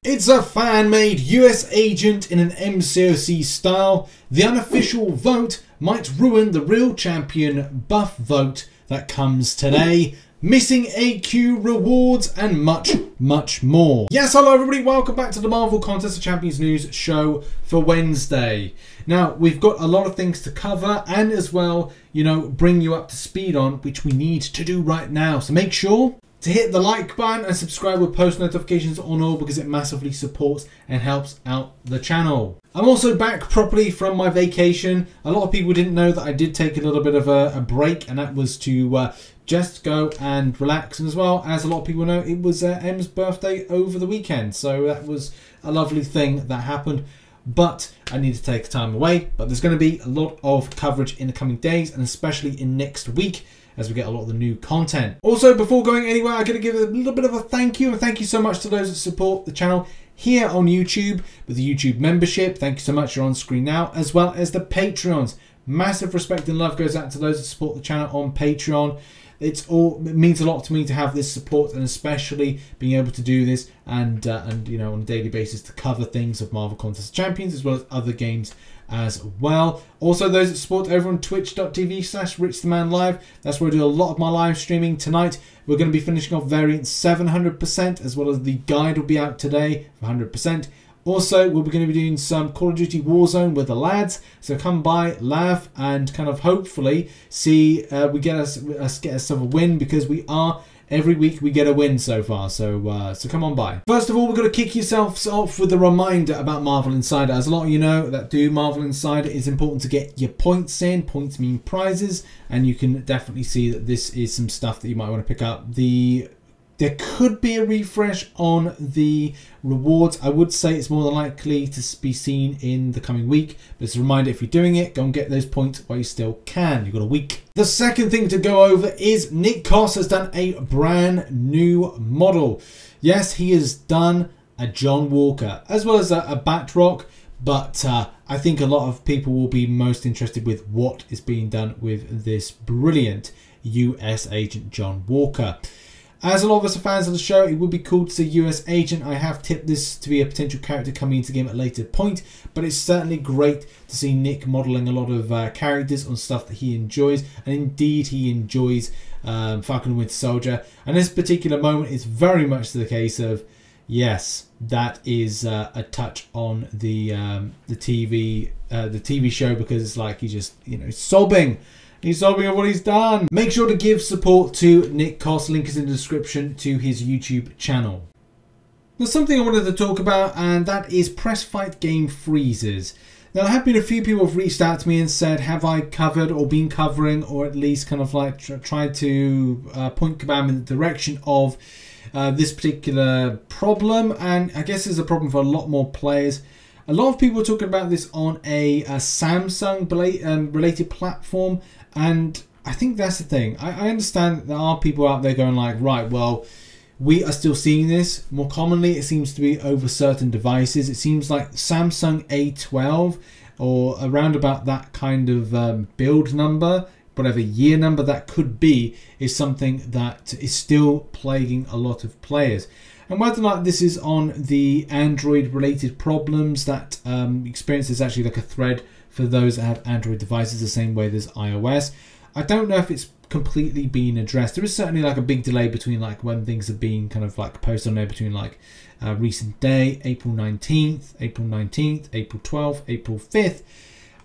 It's a fan-made US agent in an MCOC style. The unofficial vote might ruin the real champion buff vote that comes today. Missing AQ rewards and much more. Yes, hello everybody, welcome back to the Marvel Contest of Champions news show for Wednesday. Now, we've got a lot of things to cover and as well, bring you up to speed on, which we need to do right now. So make sure to hit the like button and subscribe with post notifications on all, because it massively supports and helps out the channel. I'm also back properly from my vacation. A lot of people didn't know that I did take a little bit of a break, and that was to just go and relax. And as well, as a lot of people know, it was M's birthday over the weekend, so that was a lovely thing that happened. But I need to take time away. But there's going to be a lot of coverage in the coming days, and especially in next week, as we get a lot of the new content. Also, before going anywhere, I'm going to give a little bit of a thank you. And thank you so much to those that support the channel here on YouTube with the YouTube membership. Thank you so much. You're on screen now, as well as the Patreons. Massive respect and love goes out to those that support the channel on Patreon. It means a lot to me to have this support, and especially being able to do this and on a daily basis to cover things of Marvel Contest of Champions as well as other games as well. Also, those that support over on twitch.tv/RichTheMan live. That's where I do a lot of my live streaming. Tonight we're going to be finishing off variant 700%, as well as the guide will be out today for 100%. Also, we're going to be doing some Call of Duty Warzone with the lads. So come by, laugh, and kind of hopefully see we get us a win, because we are every week we get a win so far. So come on by. First of all, we're going to kick yourselves off with a reminder about Marvel Insider. As a lot of you know that do Marvel Insider, it's important to get your points in. Points mean prizes, and you can definitely see that this is some stuff that you might want to pick up. There could be a refresh on the rewards. I would say it's more than likely to be seen in the coming week. But as a reminder, if you're doing it, go and get those points while you still can. You've got a week. The second thing to go over is Nick Coss has done a brand new model. Yes, he has done a John Walker as well as a Batroc. But I think a lot of people will be most interested with what is being done with this brilliant US agent John Walker. As a lot of us are fans of the show, it would be cool to see US Agent. I have tipped this to be a potential character coming into the game at a later point, but it's certainly great to see Nick modelling a lot of characters on stuff that he enjoys, and indeed he enjoys Falcon and Winter Soldier. And this particular moment is very much the case of, yes, that is a touch on the TV show, because it's like he's just sobbing. He's sobbing at what he's done. Make sure to give support to Nick Coss. Link is in the description to his YouTube channel. There's something I wanted to talk about, and that is press fight game freezes. Now, there have been a few people who have reached out to me and said, have I covered or been covering, or at least kind of like tried to point Kabam in the direction of this particular problem. And I guess it's a problem for a lot more players. A lot of people are talking about this on a Samsung related platform, and I think that's the thing. I understand that there are people out there going like, right, well, we are still seeing this. More commonly, it seems to be over certain devices. It seems like Samsung A12 or around about that kind of build number, whatever year number that could be, is something that is still plaguing a lot of players. And whether or not this is on the Android related problems, that experience is actually like a thread for those that have Android devices the same way there's iOS. I don't know if it's completely been addressed. There is certainly like a big delay between like when things have been kind of like posted on there, between like recent day, April 19th, April 12th, April 5th.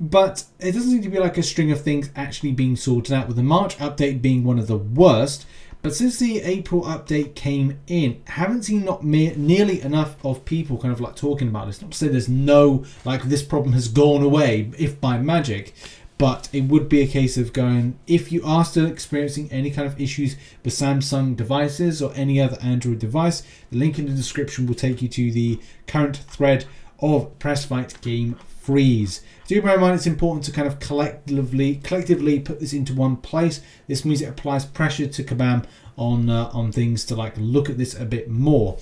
But it doesn't seem to be like a string of things actually being sorted out, with the March update being one of the worst. But since the April update came in, haven't seen nearly enough of people kind of like talking about this. Not to say there's no, like, this problem has gone away, if by magic, but it would be a case of going, if you are still experiencing any kind of issues with Samsung devices or any other Android device, the link in the description will take you to the current thread of Press Fight Game Freeze. Do bear in mind it's important to kind of collectively put this into one place. This means it applies pressure to Kabam on things to like look at this a bit more,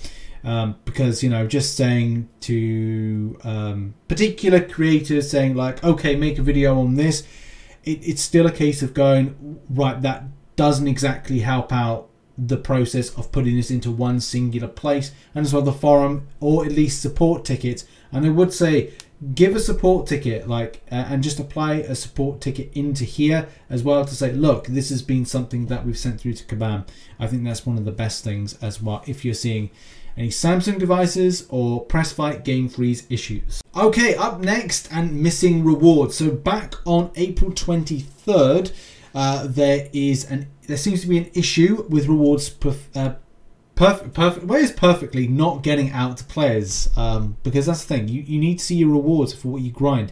because just saying to particular creators saying like, okay, make a video on this, it's still a case of going, right, that doesn't exactly help out the process of putting this into one singular place, and as well the forum, or at least support tickets. And I would say give a support ticket, like and just apply a support ticket into here as well to say, look, this has been something that we've sent through to Kabam. I think that's one of the best things as well if you're seeing any Samsung devices or press fight game freeze issues. Okay, up next, and missing rewards. So back on April 23rd, there seems to be an issue with rewards perfectly not getting out to players, because that's the thing, you need to see your rewards for what you grind.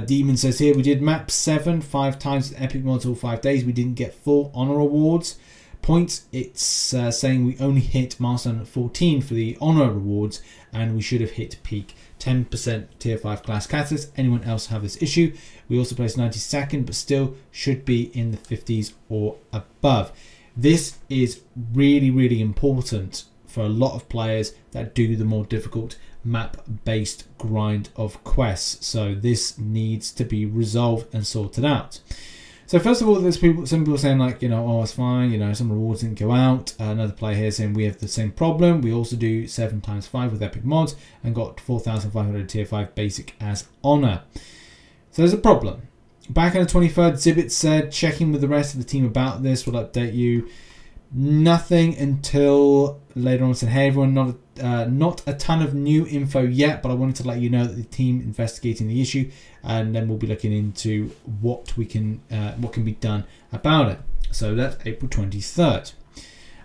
Demon says here, we did map 7 5 times with epic mods all 5 days, we didn't get full honor rewards points. It's saying we only hit milestone 14 for the honor rewards, and we should have hit peak 10% tier 5 class catalyst. Anyone else have this issue? We also placed 92nd, but still should be in the 50s or above. This is really, really important for a lot of players that do the more difficult map-based grind of quests. So this needs to be resolved and sorted out. So first of all, there's some people saying like, you know, oh, it's fine, you know, some rewards didn't go out. Another player here saying we have the same problem. We also do 7 times 5 with epic mods and got 4,500 tier 5 basic as honor. So there's a problem. Back on the 23rd, Zibbit said, checking with the rest of the team about this, we'll update you. Nothing until later on. Said, hey everyone, not a ton of new info yet, but I wanted to let you know that the team investigating the issue, and then we'll be looking into what can be done about it. So that's April 23rd.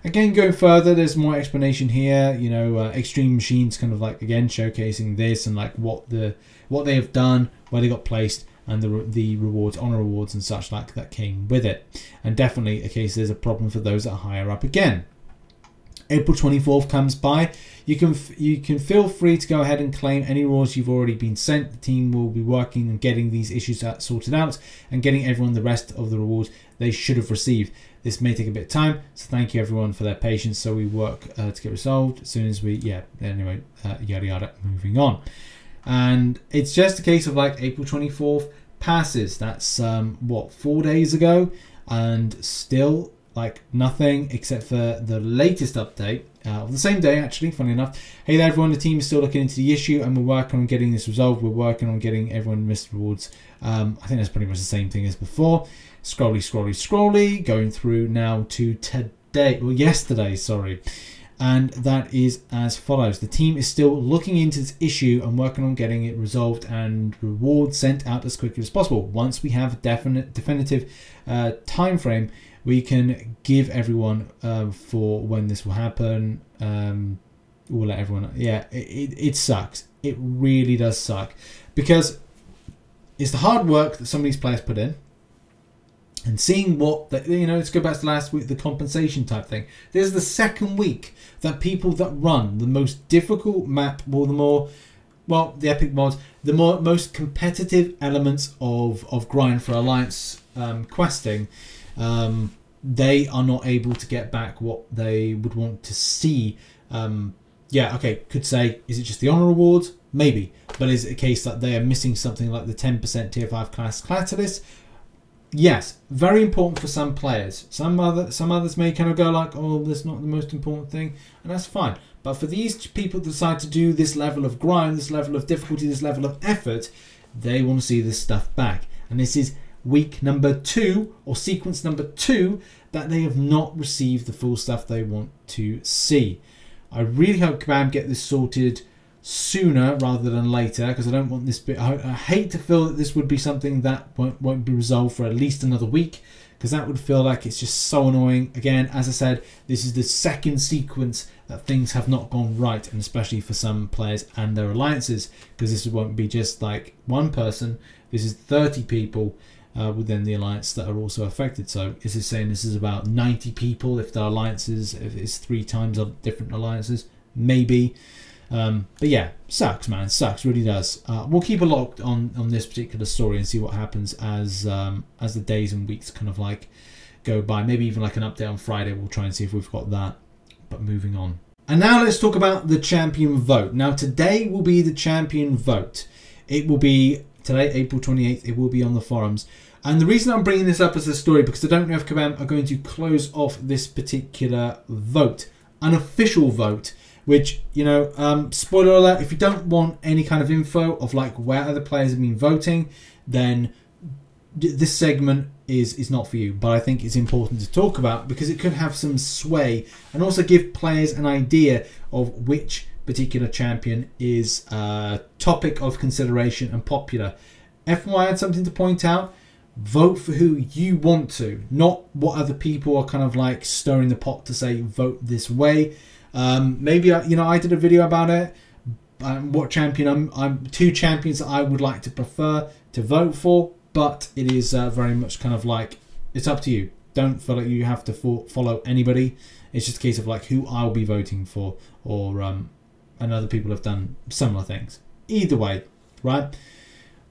Again, going further, there's more explanation here. You know, Extreme Machines kind of like again showcasing this and like what they have done, where they got placed, and the rewards, honor rewards and such like that came with it. And definitely a case there's a problem for those that are higher up again. April 24th comes by. You can feel free to go ahead and claim any rewards you've already been sent. The team will be working on getting these issues sorted out and getting everyone the rest of the rewards they should have received. This may take a bit of time, so thank you everyone for their patience. So we work to get resolved as soon as we, anyway, yada yada, moving on. And it's just a case of like April 24th passes. That's what, 4 days ago, and still like nothing except for the latest update of the same day, actually, funny enough. Hey there everyone, the team is still looking into the issue and we're working on getting this resolved. We're working on getting everyone missed rewards. I think that's pretty much the same thing as before. Scrolly, going through now to today, well, yesterday, sorry. And that is as follows. The team is still looking into this issue and working on getting it resolved and rewards sent out as quickly as possible. Once we have a definitive time frame, we can give everyone for when this will happen. We'll let everyone know. Yeah, it sucks. It really does suck, because it's the hard work that some of these players put in. And seeing what, you know, let's go back to last week, the compensation type thing. This is the second week that people that run the most difficult map, or the epic mods, the most competitive elements of grind for Alliance questing, they are not able to get back what they would want to see. Yeah, okay, could say, is it just the honor rewards? Maybe. But is it a case that they are missing something like the 10% tier 5 class catalyst? Yes, very important for some players. Some others may kind of go like, oh, that's not the most important thing, and that's fine. But for these people that decide to do this level of grind, this level of difficulty, this level of effort, they want to see this stuff back. And this is week number 2, or sequence number 2, that they have not received the full stuff they want to see. I really hope Kabam get this sorted sooner rather than later, because I don't want this bit. I hate to feel that this would be something that won't be resolved for at least another week, because that would feel like it's just so annoying. Again, as I said, this is the second sequence that things have not gone right, and especially for some players and their alliances, because this won't be just like one person. This is 30 people within the alliance that are also affected. So is this saying this is about 90 people if the alliances, if it's 3 times different alliances? Maybe. But yeah, sucks, man, sucks, really does. We'll keep a look on this particular story and see what happens as the days and weeks kind of like go by. Maybe even like an update on Friday. We'll try and see if we've got that. But moving on. And now let's talk about the champion vote. Now today will be the champion vote. It will be today, April 28th. It will be on the forums. And the reason I'm bringing this up as a story, because I don't know if Kabam are going to close off this particular vote, unofficial vote, which, you know, spoiler alert, if you don't want any kind of info of like where other players have been voting, then this segment is not for you. But I think it's important to talk about because it could have some sway and also give players an idea of which particular champion is a topic of consideration and popular. FYI, I had something to point out. Vote for who you want to, not what other people are kind of like stirring the pot to say vote this way. Maybe I did a video about it. What champion I'm 2 champions that I would like to prefer to vote for, but it is very much kind of like it's up to you. Don't feel like you have to follow anybody. It's just a case of like who I'll be voting for, or and other people have done similar things. Either way, right?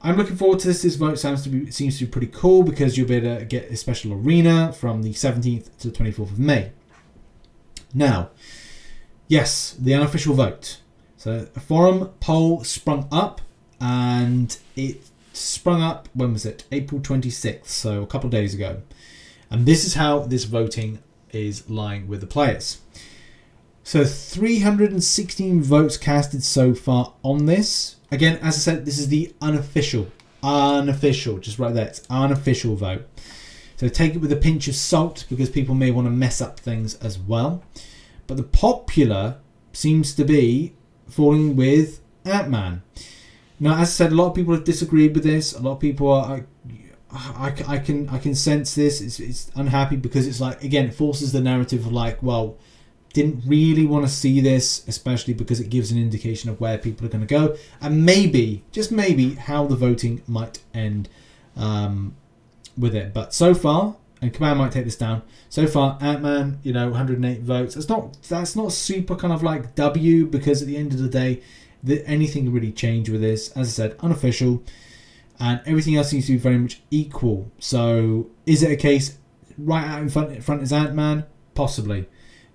I'm looking forward to this. This vote seems to be pretty cool because you'll be able to get a special arena from the 17th to the 24th of May. Now, yes, the unofficial vote. So a forum poll sprung up, and it sprung up, when was it? April 26th, so a couple of days ago. And this is how this voting is lying with the players. So 316 votes casted so far on this. Again, as I said, this is the unofficial, just right there, it's unofficial vote. So take it with a pinch of salt because people may want to mess up things as well. But the popular seems to be falling with Ant-Man. Now, as I said, a lot of people have disagreed with this. A lot of people are, I can sense this. It's unhappy because it's like, again, it forces the narrative of like, well, didn't really want to see this, especially because it gives an indication of where people are going to go, and maybe, just maybe, how the voting might end with it. But so far, and Command might take this down, so far, Ant-Man, 108 votes. That's not super kind of like W, because at the end of the day, anything can really change with this. As I said, unofficial, and everything else seems to be very much equal. So, is it a case right out in front is Ant-Man? Possibly.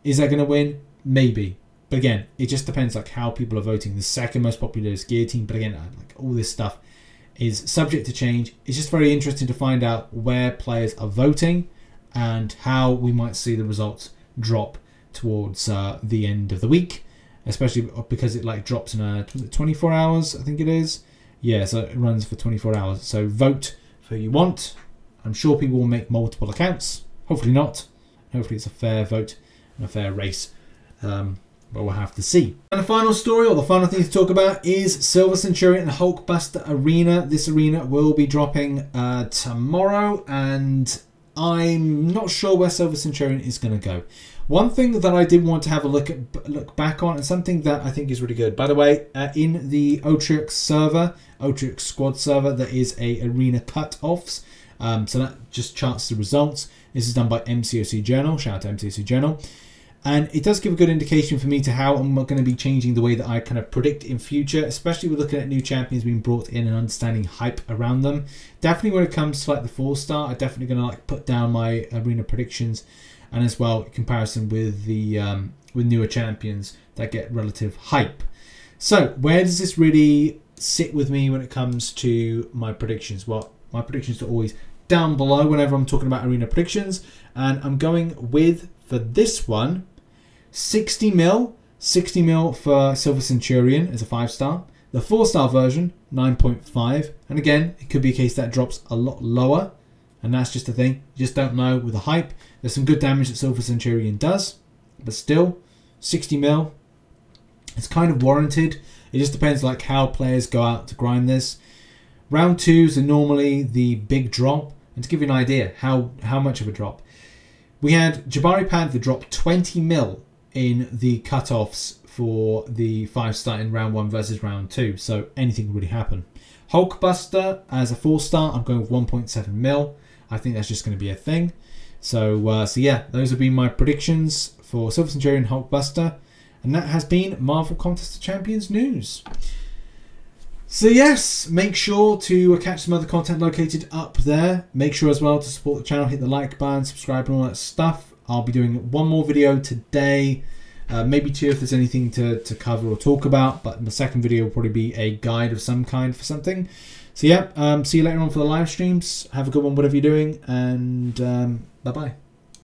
Is that going to win? Maybe. But again, it just depends like how people are voting. The second most popular is Guillotine. But again, like all this stuff is subject to change. It's just very interesting to find out where players are voting and how we might see the results drop towards the end of the week. Especially because it like drops in 24 hours, I think it is. Yeah, so it runs for 24 hours. So vote for who you want. I'm sure people will make multiple accounts. Hopefully not. Hopefully it's a fair vote and a fair race, but we'll have to see. And the final story, or the final thing to talk about, is Silver Centurion and Hulkbuster Arena. This arena will be dropping tomorrow, and I'm not sure where Silver Centurion is going to go. One thing that I did want to have a look back on, and something that I think is really good. By the way, in the Otrix server, Otrix squad server, there is a arena cut-offs. So that just charts the results. This is done by MCOC Journal. Shout out to MCOC Journal. And it does give a good indication for me to how I'm going to be changing the way that I kind of predict in future, especially with looking at new champions being brought in and understanding hype around them. Definitely when it comes to like the 4-star, I'm definitely going to like put down my arena predictions, and as well in comparison with the with newer champions that get relative hype. So where does this really sit with me when it comes to my predictions? Well, my predictions are always down below whenever I'm talking about arena predictions, and I'm going with, for this one, 60 mil for Silver Centurion as a 5-star. The 4-star version, 9.5. And again, it could be a case that drops a lot lower. And that's just the thing. You just don't know with the hype. There's some good damage that Silver Centurion does. But still, 60 mil. It's kind of warranted. It just depends like how players go out to grind this. Round 2s are normally the big drop. And to give you an idea how much of a drop. We had Jabari Panther drop 20 mil in the cutoffs for the 5-star in round 1 versus round 2. So anything can really happen. Hulkbuster as a 4-star, I'm going with 1.7 mil. I think that's just going to be a thing. So yeah, those have been my predictions for Silver Centurion Hulkbuster. And that has been Marvel Contest of Champions news. So yes, make sure to catch some other content located up there. Make sure as well to support the channel, hit the like button, subscribe and all that stuff. I'll be doing one more video today, maybe 2 if there's anything to cover or talk about, but the second video will probably be a guide of some kind for something. So yeah, see you later on for the live streams. Have a good one, whatever you're doing, and bye bye.